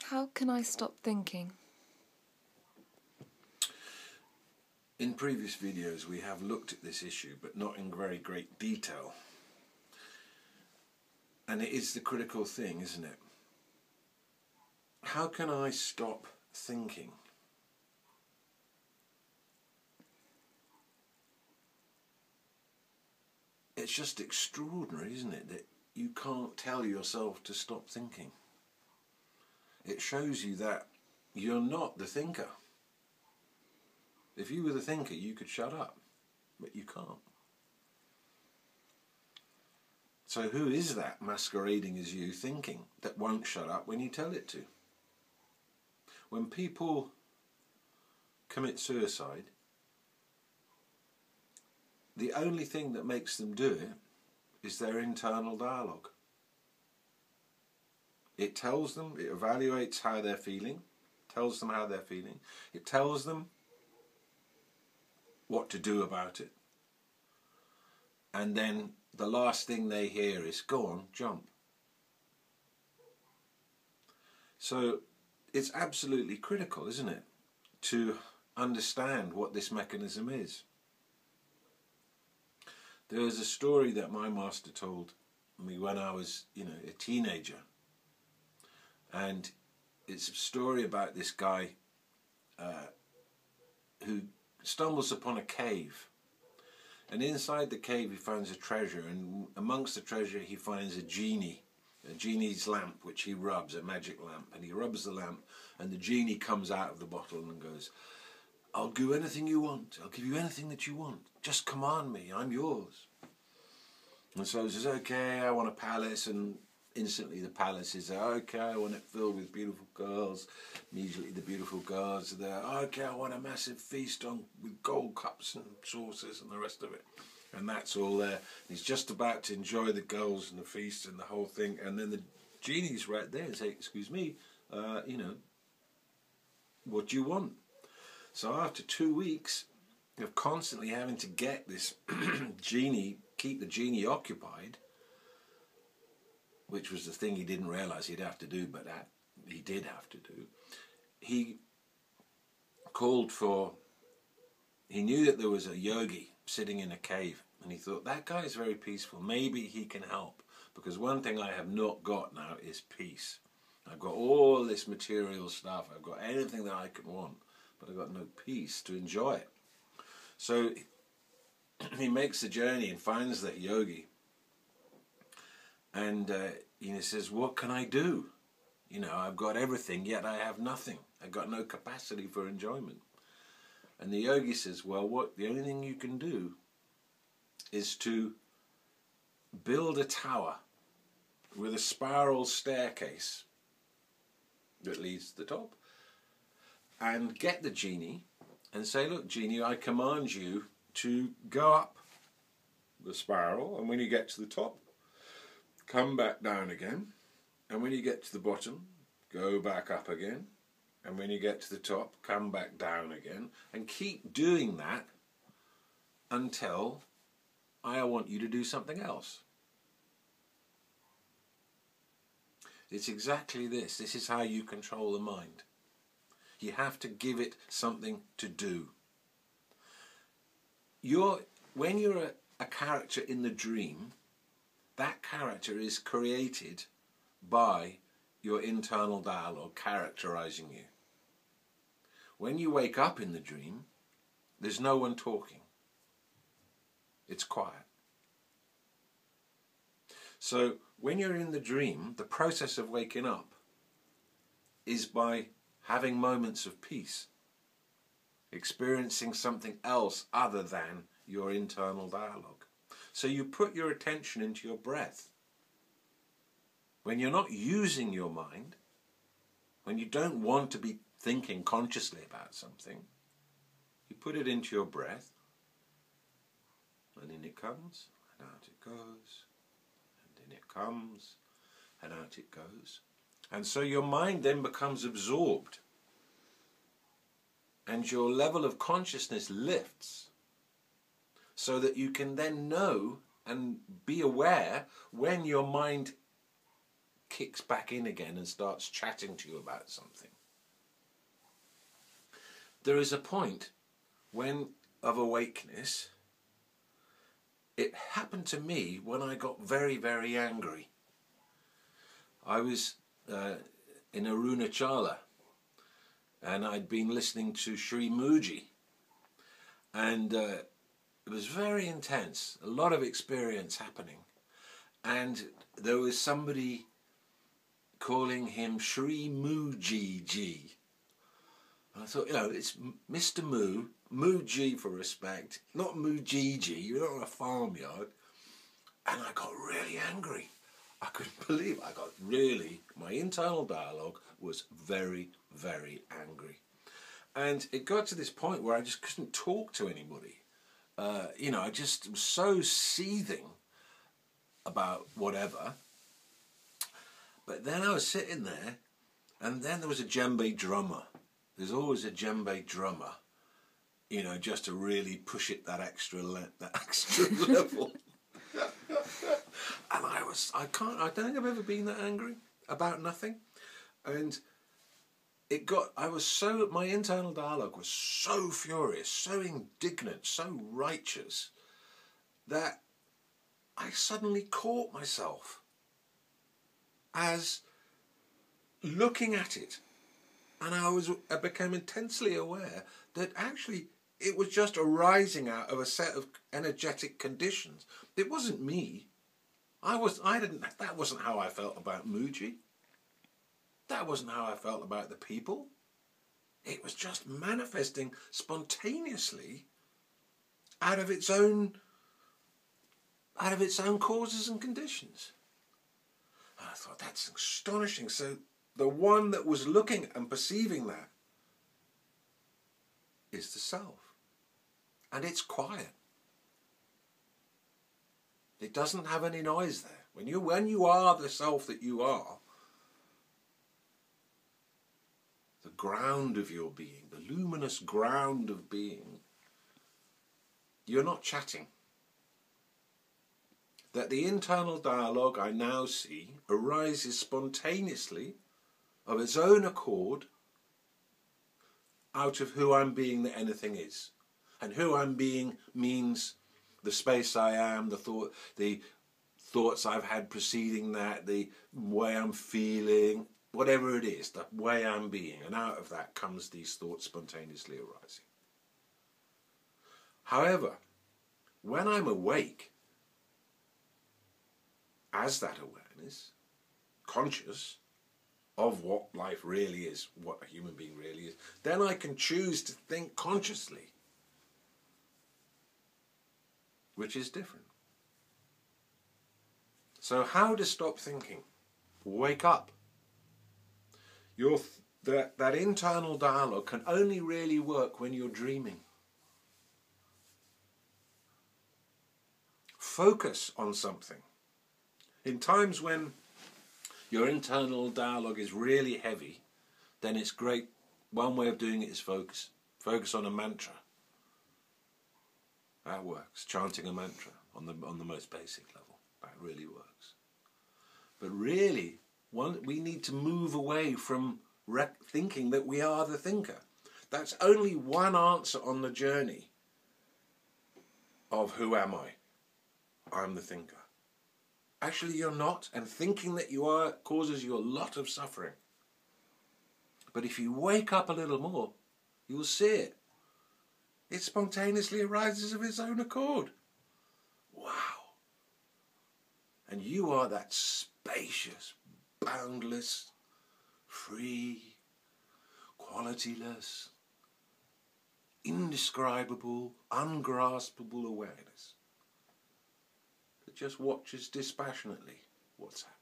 How can I stop thinking? In previous videos we have looked at this issue, but not in very great detail. And it is the critical thing, isn't it? How can I stop thinking? It's just extraordinary, isn't it, that you can't tell yourself to stop thinking. It shows you that you're not the thinker. If you were the thinker, you could shut up, but you can't. So who is that masquerading as you thinking that won't shut up when you tell it to? When people commit suicide, the only thing that makes them do it is their internal dialogue. It tells them, it evaluates how they're feeling, tells them how they're feeling, it tells them what to do about it. And then the last thing they hear is, go on, jump. So it's absolutely critical, isn't it, to understand what this mechanism is. There was a story that my master told me when I was, a teenager. And it's a story about this guy who stumbles upon a cave. And inside the cave he finds a treasure, and amongst the treasure he finds a genie's lamp, which he rubs, a magic lamp. And he rubs the lamp, and the genie comes out of the bottle and goes, I'll do anything you want. I'll give you anything that you want. Just command me. I'm yours. And so he says, okay, I want a palace. And instantly the palace is there. Okay, I want it filled with beautiful girls. Immediately the beautiful girls are there. Okay, I want a massive feast with gold cups and saucers and the rest of it. And that's all there. He's just about to enjoy the girls and the feast and the whole thing. And then the genie's right there and say, excuse me, what do you want? So after 2 weeks of constantly having to get this genie, keep the genie occupied, which was the thing he didn't realise he'd have to do, but that he did have to do, he knew that there was a yogi sitting in a cave, and he thought, that guy is very peaceful, maybe he can help, because one thing I have not got now is peace. I've got all this material stuff, I've got anything that I could want, but I've got no peace to enjoy it. So he makes the journey and finds that yogi, and he says, what can I do? I've got everything, yet I have nothing. I've got no capacity for enjoyment. And the yogi says, well, the only thing you can do is to build a tower with a spiral staircase that leads to the top, and get the genie and say, look, genie, I command you to go up the spiral, and when you get to the top, come back down again, and when you get to the bottom, go back up again, and when you get to the top, come back down again, and keep doing that until I want you to do something else. It's exactly this. This is how you control the mind. You have to give it something to do. When you're a character in the dream, that character is created by your internal dialogue characterizing you. When you wake up in the dream, there's no one talking. It's quiet. So when you're in the dream, the process of waking up is by having moments of peace, experiencing something else other than your internal dialogue. So you put your attention into your breath. When you're not using your mind, when you don't want to be thinking consciously about something, you put it into your breath, and in it comes, and out it goes, and in it comes, and out it goes. And so your mind then becomes absorbed, and your level of consciousness lifts, so that you can then know and be aware when your mind kicks back in again and starts chatting to you about something. There is a point of awakeness. It happened to me when I got very, very angry. I was in Arunachala, and I'd been listening to Sri Muji, and it was very intense, a lot of experience happening, and there was somebody calling him Sri Muji Ji. And I thought, it's Mr. Muji for respect, not Mujiji, you're not on a farmyard. And I got really angry. I couldn't believe it. My internal dialogue was very, very angry. And it got to this point where I just couldn't talk to anybody. I just was so seething about whatever. But then I was sitting there, and then there was a djembe drummer. There's always a djembe drummer, just to really push it that extra level. And I don't think I've ever been that angry about nothing. And my internal dialogue was so furious, so indignant, so righteous, that I suddenly caught myself as looking at it. And I became intensely aware that actually it was just arising out of a set of energetic conditions. It wasn't me. That wasn't how I felt about Muji. That wasn't how I felt about the people. It was just manifesting spontaneously out of its own causes and conditions. And I thought, that's astonishing. So the one that was looking and perceiving that is the self. And it's quiet. It doesn't have any noise there. When you are the self that you are, the ground of your being, the luminous ground of being, you're not chatting. That the internal dialogue I now see arises spontaneously of its own accord out of who I'm being that anything is. And who I'm being means the space I am, the thoughts I've had preceding that, the way I'm feeling, whatever it is, the way I'm being. And out of that comes these thoughts spontaneously arising. However, when I'm awake, as that awareness, conscious of what life really is, what a human being really is, then I can choose to think consciously, which is different. So how to stop thinking? Wake up. That internal dialogue can only really work when you're dreaming. Focus on something. In times when your internal dialogue is really heavy, then it's great. One way of doing it is focus. Focus on a mantra. That works. Chanting a mantra on the most basic level. That really works. But really, we need to move away from thinking that we are the thinker. That's only one answer on the journey of who am I? I'm the thinker. Actually, you're not, and thinking that you are causes you a lot of suffering. But if you wake up a little more, you'll see it. It spontaneously arises of its own accord. Wow. And you are that spacious, boundless, free, qualityless, indescribable, ungraspable awareness that just watches dispassionately what's happening.